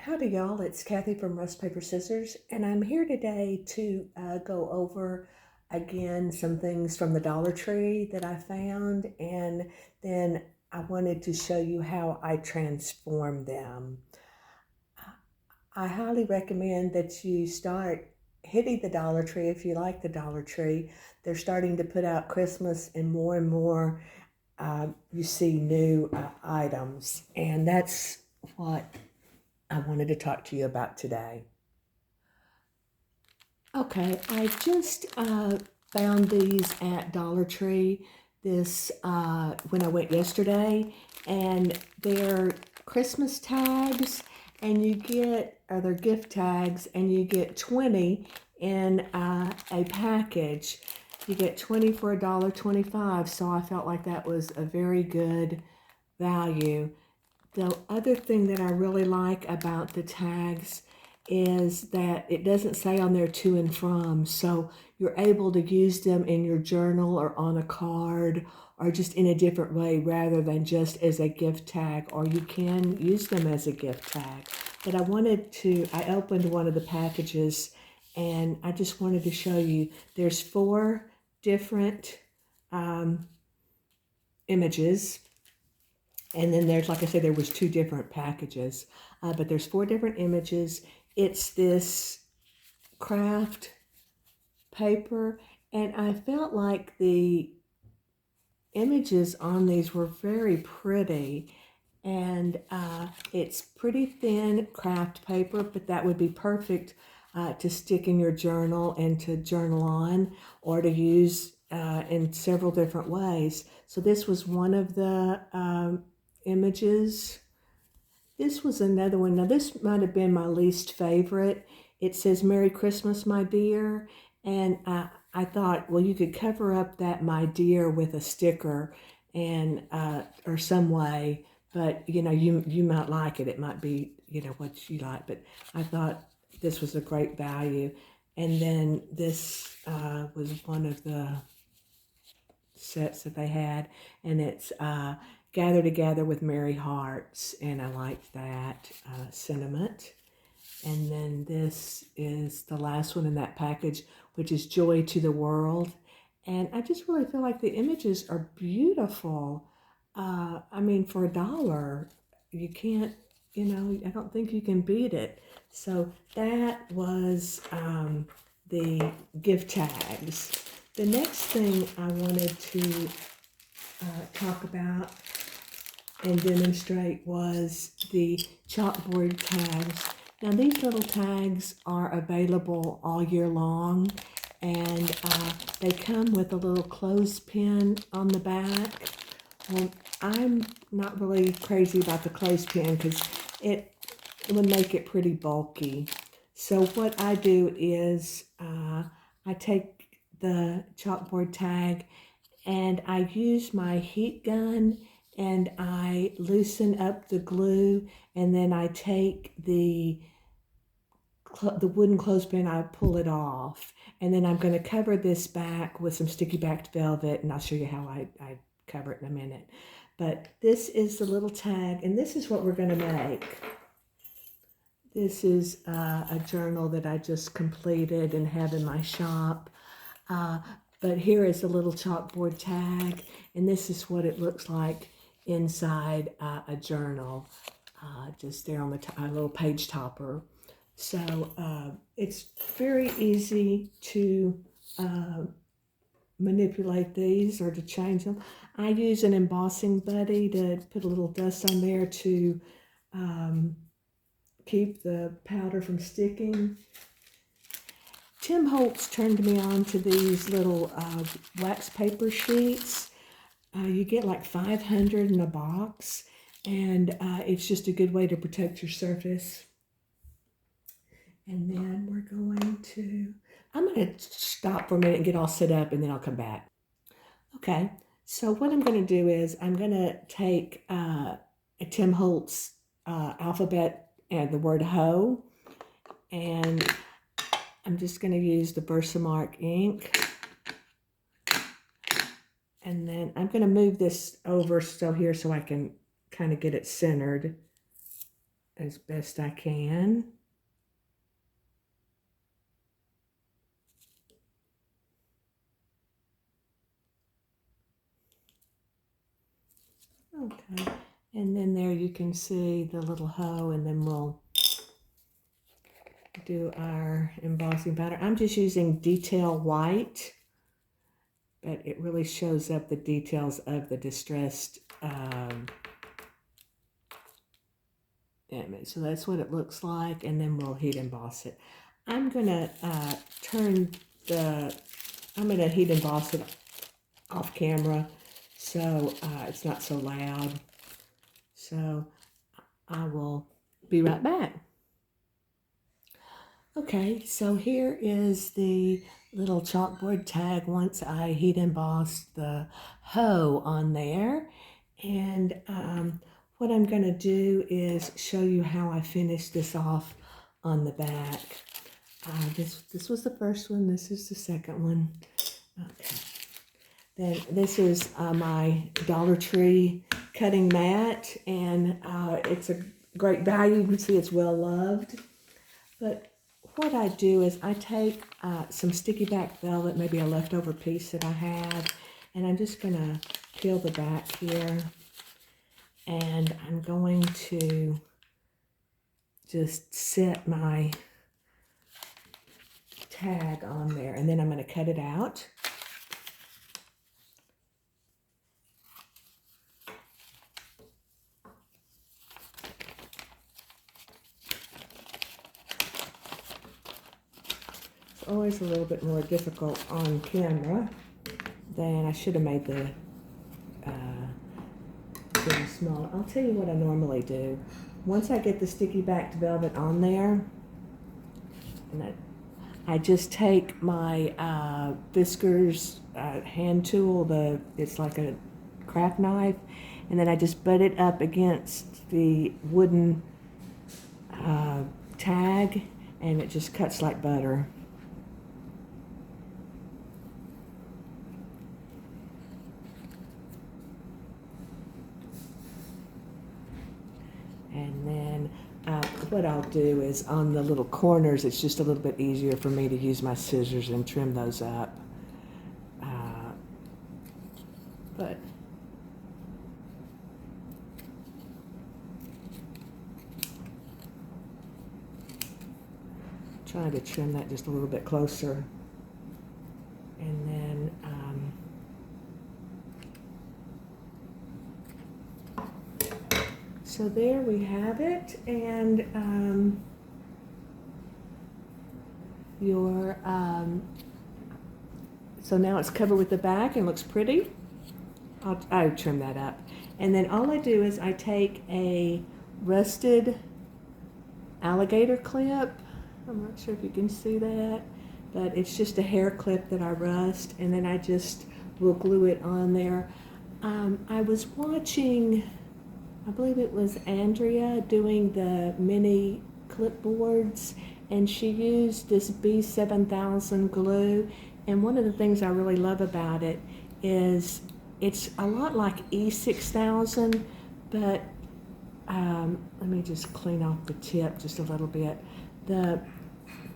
Howdy, y'all. It's Kathy from Rust Paper Scissors, and I'm here today to go over again some things from the Dollar Tree that I found, and then I wanted to show you how I transform them. I highly recommend that you start hitting the Dollar Tree if you like the Dollar Tree. They're starting to put out Christmas, and more you see new items, and that's what I wanted to talk to you about today. Okay, I just found these at Dollar Tree when I went yesterday, and they're Christmas tags, and they're gift tags, and you get 20 in a package. You get 20 for $1.25, so I felt like that was a very good value. The other thing that I really like about the tags is that it doesn't say on there to and from, so you're able to use them in your journal or on a card or just in a different way rather than just as a gift tag, or you can use them as a gift tag. But I opened one of the packages and I just wanted to show you there's four different images. And then there's, like I said, there was two different packages, but there's four different images. It's this craft paper, and I felt like the images on these were very pretty. And it's pretty thin craft paper, but that would be perfect to stick in your journal and to journal on, or to use in several different ways. So this was one of the images. This was another one. Now this might have been my least favorite. It says "Merry Christmas, my dear," and I thought, well, you could cover up that "my dear" with a sticker and or some way, but you might like it. It might be what you like, but I thought this was a great value. And then this was one of the sets that they had, and it's Gather Together with Merry Hearts, and I liked that sentiment. And then this is the last one in that package, which is Joy to the World. And I just really feel like the images are beautiful. I mean, for $1, you can't, I don't think you can beat it. So that was the gift tags. The next thing I wanted to talk about and demonstrate was the chalkboard tags. Now these little tags are available all year long, and they come with a little clothespin on the back. Well, I'm not really crazy about the clothespin because it would make it pretty bulky. So what I do is I take the chalkboard tag and I use my heat gun and I loosen up the glue, and then I take the wooden clothespin, I pull it off, and then I'm going to cover this back with some sticky backed velvet, and I'll show you how I cover it in a minute. But this is the little tag, and this is what we're going to make. This is a journal that I just completed and have in my shop. But here is the little chalkboard tag, and this is what it looks like inside a journal, just there on the little page topper. So it's very easy to manipulate these or to change them. I use an embossing buddy to put a little dust on there to keep the powder from sticking. Tim Holtz turned me on to these little wax paper sheets. You get like 500 in a box, and it's just a good way to protect your surface. And then I'm going to stop for a minute and get all set up, and then I'll come back. Okay, so what I'm going to do is I'm going to take a Tim Holtz alphabet and the word ho, and I'm just going to use the Versamark ink. And then I'm going to move this over so I can kind of get it centered as best I can. Okay, and then there you can see the little hoe, and then we'll do our embossing powder. I'm just using Detail White, but it really shows up the details of the distressed image. So that's what it looks like, and then we'll heat emboss it. I'm gonna heat emboss it off camera, so it's not so loud. So I will be right back. Okay, so here is the little chalkboard tag once I heat embossed the hoe on there. And what I'm going to do is show you how I finished this off on the back. This was the first one. This is the second one. Okay. Then this is my Dollar Tree cutting mat, and it's a great value. You can see it's well loved. But what I do is I take some sticky back velvet, maybe a leftover piece that I have, and I'm just going to peel the back here, and I'm going to just set my tag on there, and then I'm going to cut it out. It's always a little bit more difficult on camera than I should have made the thing smaller. I'll tell you what I normally do. Once I get the sticky backed velvet on there, and I just take my Fiskars hand tool, it's like a craft knife, and then I just butt it up against the wooden tag, and it just cuts like butter. And then what I'll do is on the little corners, it's just a little bit easier for me to use my scissors and trim those up. But trying to trim that just a little bit closer. And then so there we have it, and so now it's covered with the back and looks pretty. I trim that up, and then all I do is I take a rusted alligator clip. I'm not sure if you can see that, but it's just a hair clip that I rust, and then I just will glue it on there. I was watching, I believe it was Andrea doing the mini clipboards, and she used this B7000 glue, and one of the things I really love about it is it's a lot like E6000, but let me just clean off the tip just a little bit. The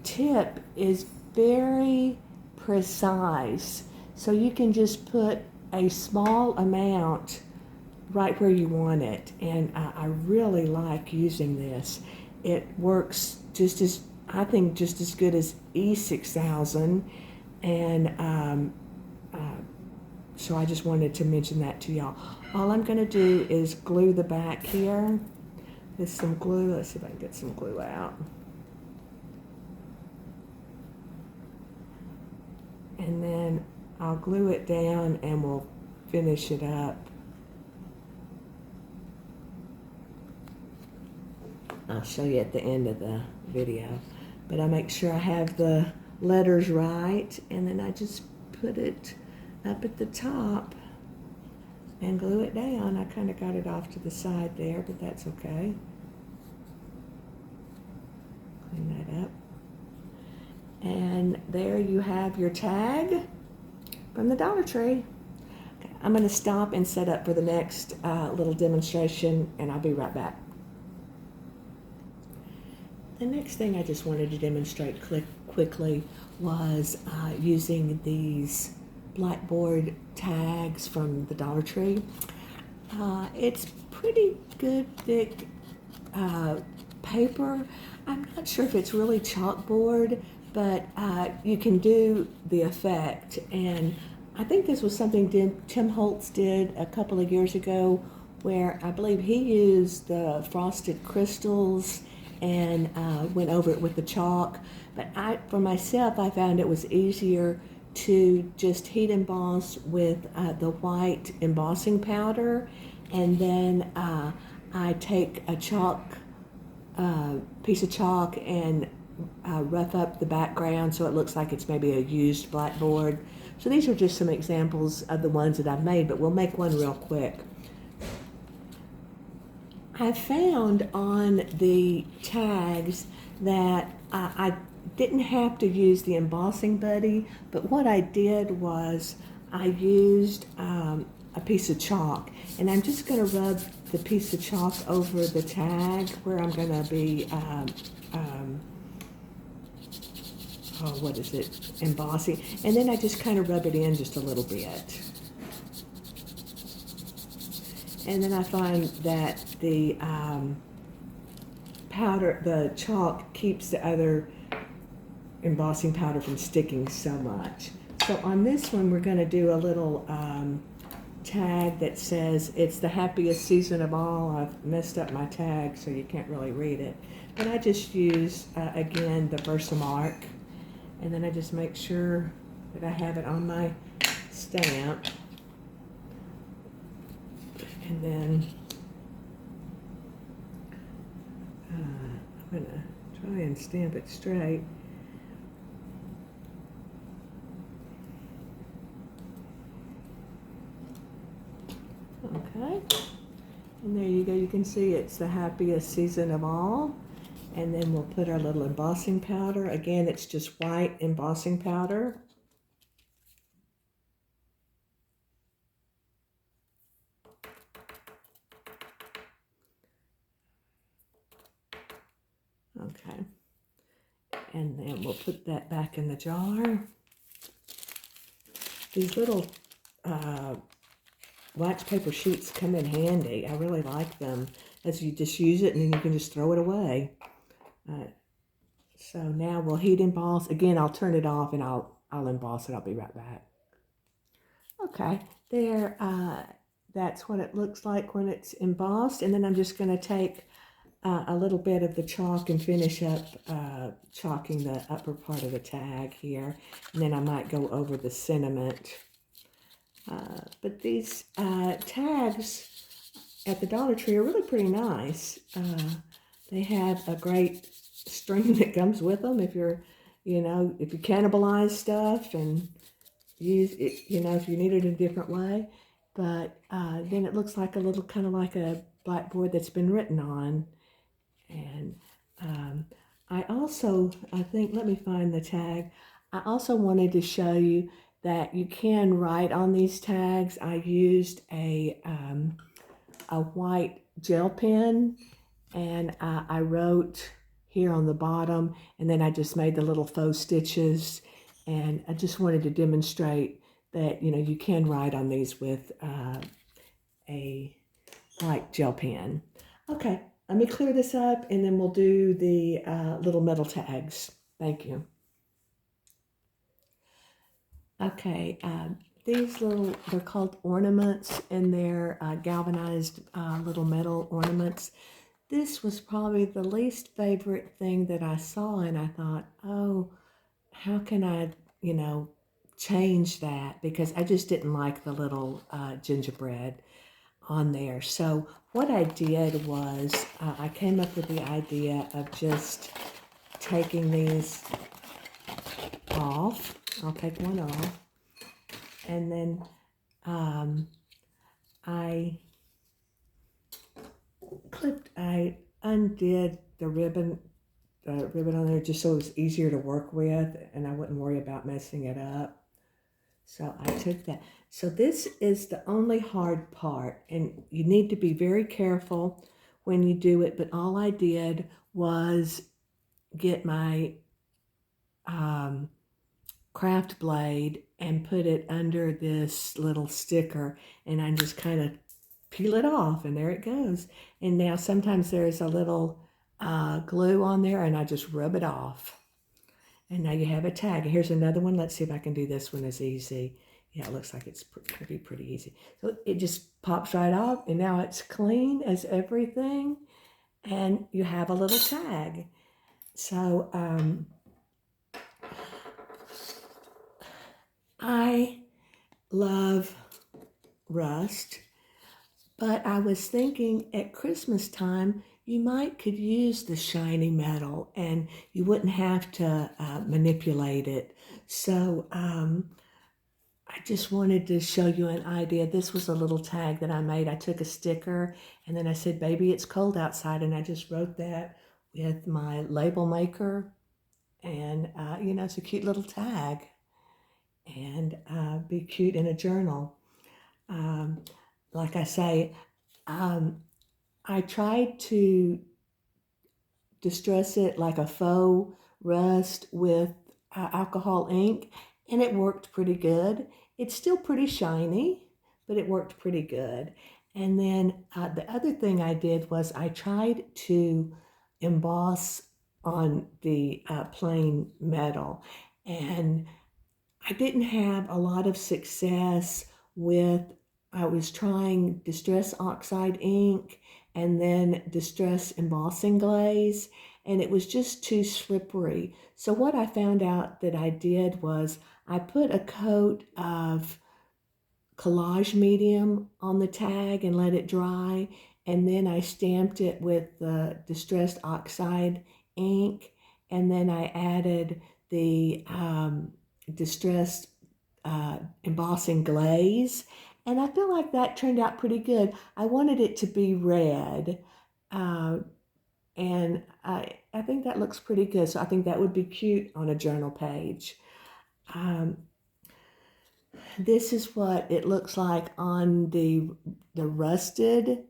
tip is very precise, so you can just put a small amount right where you want it, and I really like using this. It works just as, I think, just as good as E6000, and so I just wanted to mention that to y'all. All I'm going to do is glue the back here with some glue. Let's see if I can get some glue out. And then I'll glue it down and we'll finish it up. I'll show you at the end of the video. But I make sure I have the letters right, and then I just put it up at the top and glue it down. I kind of got it off to the side there, but that's okay. Clean that up. And there you have your tag from the Dollar Tree. Okay, I'm going to stop and set up for the next little demonstration, and I'll be right back. The next thing I just wanted to demonstrate quickly was using these blackboard tags from the Dollar Tree. It's pretty good thick paper. I'm not sure if it's really chalkboard, but you can do the effect. And I think this was something Tim Holtz did a couple of years ago, where I believe he used the frosted crystals and went over it with the chalk. But for myself, I found it was easier to just heat emboss with the white embossing powder, and then I take a piece of chalk and rough up the background so it looks like it's maybe a used blackboard. So these are just some examples of the ones that I've made, but we'll make one real quick. I found on the tags that I didn't have to use the embossing buddy, but what I did was I used a piece of chalk, and I'm just going to rub the piece of chalk over the tag where I'm going to be embossing, and then I just kind of rub it in just a little bit. And then I find that the the chalk keeps the other embossing powder from sticking so much. So on this one, we're going to do a little tag that says, "It's the happiest season of all." I've messed up my tag, so you can't really read it. But I just use, again, the Versamark. And then I just make sure that I have it on my stamp. And then I'm going to try and stamp it straight. Okay, and there you go. You can see it's the happiest season of all. And then we'll put our little embossing powder. Again, it's just white embossing powder. Okay, and then we'll put that back in the jar. These little wax paper sheets come in handy. I really like them, as you just use it and then you can just throw it away. So now we'll heat emboss. Again, I'll turn it off and I'll emboss it. I'll be right back. Okay, there. That's what it looks like when it's embossed. And then I'm just going to take a little bit of the chalk and finish up chalking the upper part of the tag here. And then I might go over the sentiment. But these tags at the Dollar Tree are really pretty nice. They have a great string that comes with them if you're, if you cannibalize stuff and use it, if you need it in a different way. But then it looks like a little, kind of like a blackboard that's been written on. And I think, let me find the tag. I also wanted to show you that you can write on these tags. I used a white gel pen, and I wrote here on the bottom, and then I just made the little faux stitches, and I just wanted to demonstrate that, you can write on these with a white gel pen. Okay, let me clear this up, and then we'll do the little metal tags. Thank you. Okay, these they're called ornaments, and they're galvanized little metal ornaments. This was probably the least favorite thing that I saw, and I thought, oh, how can I, change that? Because I just didn't like the little gingerbread on there. So what I did was I came up with the idea of just taking these off. I'll take one off, and then I undid the ribbon on there just so it was easier to work with and I wouldn't worry about messing it up. So I took that. So this is the only hard part, and you need to be very careful when you do it, but all I did was get my craft blade and put it under this little sticker, and I just kind of peel it off, and there it goes. And now sometimes there's a little glue on there, and I just rub it off. And now you have a tag. Here's another one. Let's see if I can do this one as easy. Yeah, it looks like it's going to be pretty easy. So it just pops right off, and now it's clean as everything, and you have a little tag. So I love rust, but I was thinking at Christmas time, you could use the shiny metal and you wouldn't have to manipulate it. So I just wanted to show you an idea. This was a little tag that I made. I took a sticker and then I said, "Baby, it's cold outside." And I just wrote that with my label maker. And, you know, it's a cute little tag, and be cute in a journal. Like I say, I tried to distress it like a faux rust with alcohol ink, and it worked pretty good. It's still pretty shiny, but it worked pretty good. And then the other thing I did was I tried to emboss on the plain metal, and I didn't have a lot of success with, I was trying Distress Oxide ink and then Distress Embossing Glaze, and it was just too slippery. So what I found out that I did was I put a coat of collage medium on the tag and let it dry, and then I stamped it with the Distressed Oxide ink, and then I added the distressed embossing glaze, and I feel like that turned out pretty good. I wanted it to be red, and I think that looks pretty good, so I think that would be cute on a journal page. This is what it looks like on the rusted,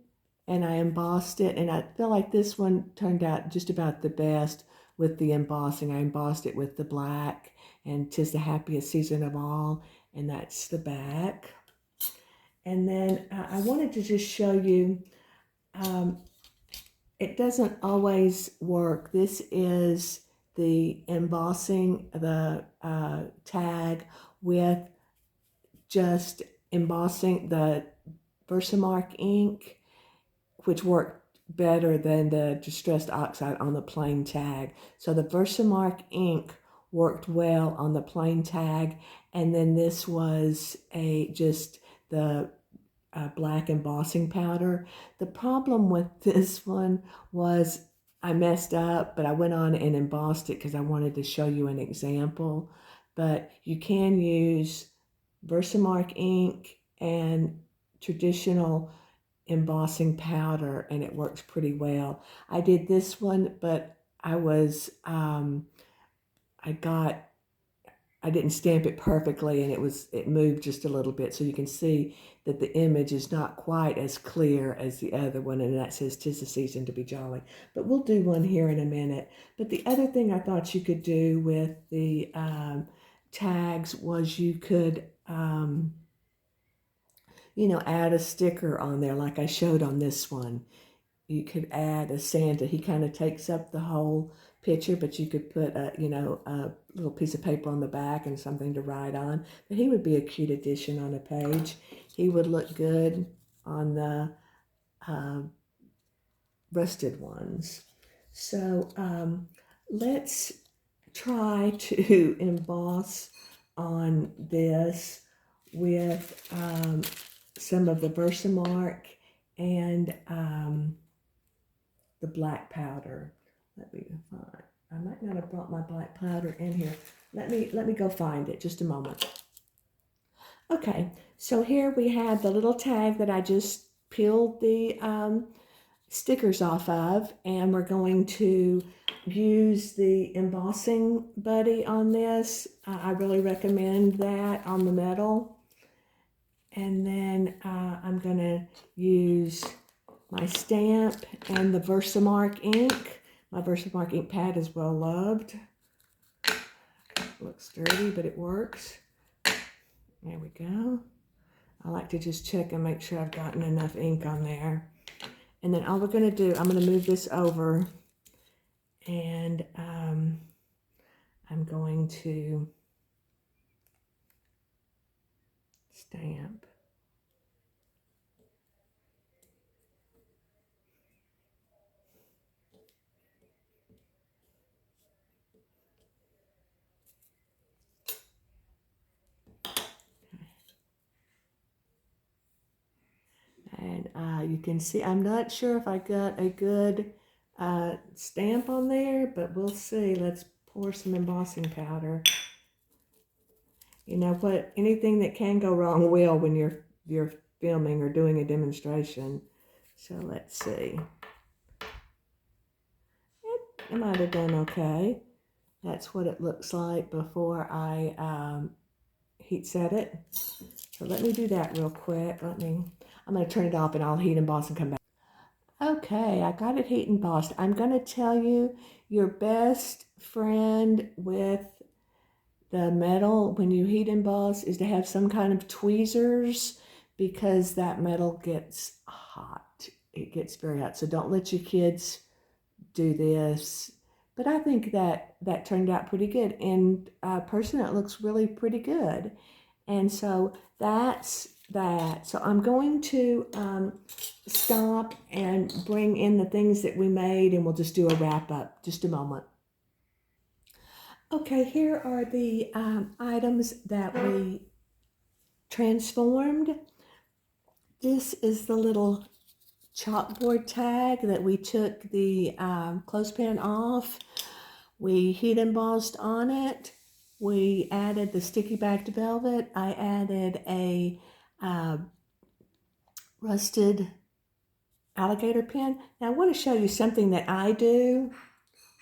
and I embossed it, and I feel like this one turned out just about the best with the embossing. I embossed it with the black, and "'Tis the happiest season of all," and that's the back. And then I wanted to just show you, it doesn't always work. This is the embossing, the tag with just embossing the Versamark ink, which worked better than the Distressed Oxide on the plain tag. So the Versamark ink worked well on the plain tag, and then this was just the black embossing powder. The problem with this one was I messed up, but I went on and embossed it because I wanted to show you an example. But you can use Versamark ink and traditional embossing powder, and it works pretty well. I did this one, but I didn't stamp it perfectly, and it moved just a little bit, so you can see that the image is not quite as clear as the other one, and that says "'Tis the season to be jolly." But we'll do one here in a minute. But the other thing I thought you could do with the tags was you could you know, add a sticker on there like I showed on this one. You could add a Santa. He kind of takes up the whole picture, but you could put a little piece of paper on the back and something to write on. But he would be a cute addition on a page. He would look good on the rusted ones. So let's try to emboss on this with some of the Versamark and the black powder. Let me find. I might not have brought my black powder in here. Let me go find it. Just a moment. Okay, so here we have the little tag that I just peeled the stickers off of, and we're going to use the embossing buddy on this. I really recommend that on the metal. And then I'm going to use my stamp and the Versamark ink, My Versamark ink pad is well loved. Looks dirty, but it works. There we go. I like to just check and make sure I've gotten enough ink on there. And then all we're going to do, I'm going to move this over, and I'm going to stamp. And you can see, I'm not sure if I got a good stamp on there, but we'll see. Let's pour some embossing powder. You know what? Anything that can go wrong will when you're filming or doing a demonstration. So let's see. I might have done okay. That's what it looks like before I heat set it. So let me do that real quick. I'm going to turn it off and I'll heat emboss and come back. Okay, I got it heat embossed. I'm going to tell you, your best friend with the metal when you heat emboss is to have some kind of tweezers, because that metal gets hot. It gets very hot. So don't let your kids do this. But I think that turned out pretty good. And personally, it looks really pretty good. And so that's that. So I'm going to stop and bring in the things that we made, and we'll just do a wrap up. Just a moment. Okay, here are the items that we transformed. This is the little chalkboard tag that we took the clothespin off. We heat embossed on it. We added the sticky backed velvet. I added a rusted alligator pin. Now I want to show you something that I do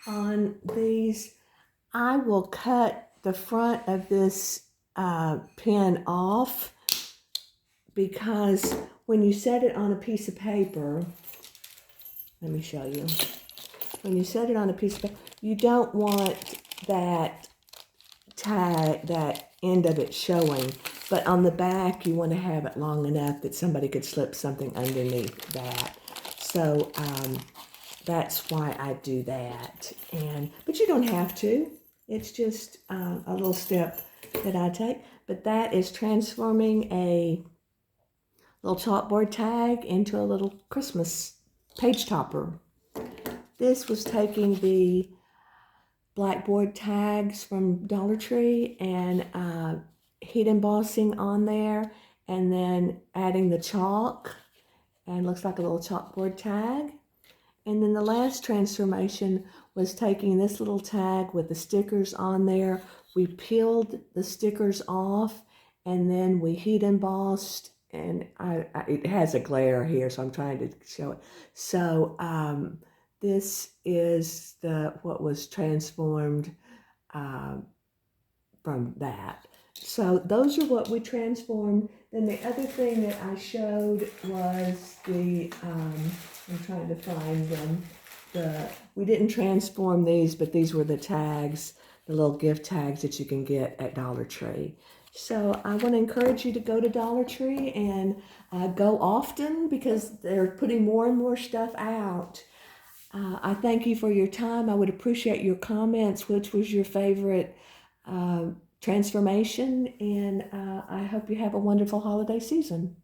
on these. I will cut the front of this pin off, because when you set it on a piece of paper, let me show you. When you set it on a piece of paper, you don't want that tag, that end of it showing. But on the back, you want to have it long enough that somebody could slip something underneath that. So that's why I do that. But you don't have to. It's just a little step that I take. But that is transforming a little chalkboard tag into a little Christmas page topper. This was taking the blackboard tags from Dollar Tree and heat embossing on there, and then adding the chalk, and looks like a little chalkboard tag. And then the last transformation was taking this little tag with the stickers on there. We peeled the stickers off, and then we heat embossed, and it has a glare here, so I'm trying to show it. So this is what was transformed from that. So those are what we transformed. Then the other thing that I showed was I'm trying to find them. We didn't transform these, but these were the tags, the little gift tags that you can get at Dollar Tree. So I want to encourage you to go to Dollar Tree and go often, because they're putting more and more stuff out. I thank you for your time. I would appreciate your comments. Which was your favorite transformation? And I hope you have a wonderful holiday season.